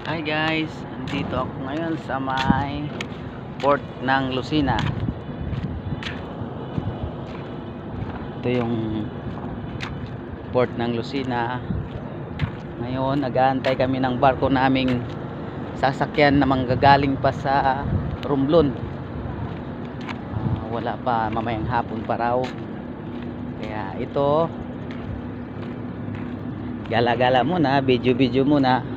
Hi guys, andito ako ngayon sa may port ng Lucena. Ito yung port ng Lucena. Ngayon nag-aantay kami ng barko naming sasakyan na manggagaling pa sa Romblon. Wala pa, mamayang hapon pa raw. Kaya ito, gala-gala muna, video-video muna.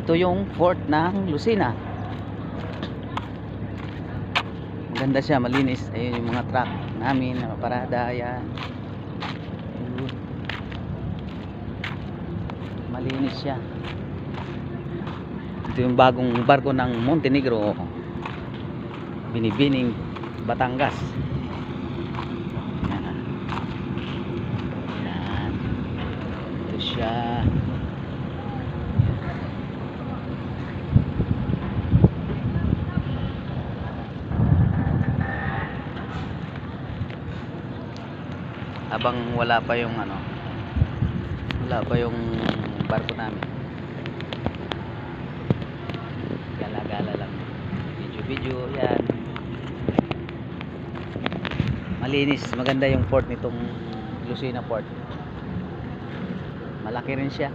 Ito yung port ng Lucena. Maganda siya, malinis. Ayun yung mga truck namin na parada. Ayan. Ayun. Malinis siya. Ito yung bagong barko ng Montenegro, Binibining, Batangas. Ayan. Ayan. Ito siya. Habang wala pa yung barko namin, gala-gala lang, video-video. Yan, malinis, maganda yung port nitong Lucena port. Malaki rin siya.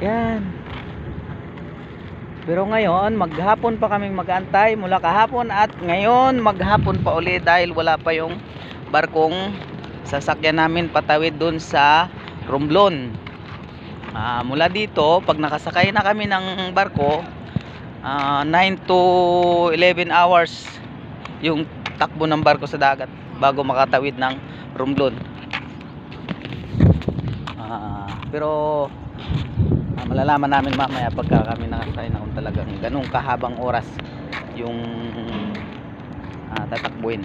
Yan. Pero ngayon maghapon pa kaming mag-antay mula kahapon, at ngayon maghapon pa uli dahil wala pa yung barkong sasakyan namin patawid dun sa Romblon. Mula dito, pag nakasakay na kami ng barko, 9 to 11 hours yung takbo ng barko sa dagat bago makatawid ng Romblon. Pero malalaman namin mamaya pagka kami nakasakay na kung talagang ganung kahabang oras yung tatakbuhin.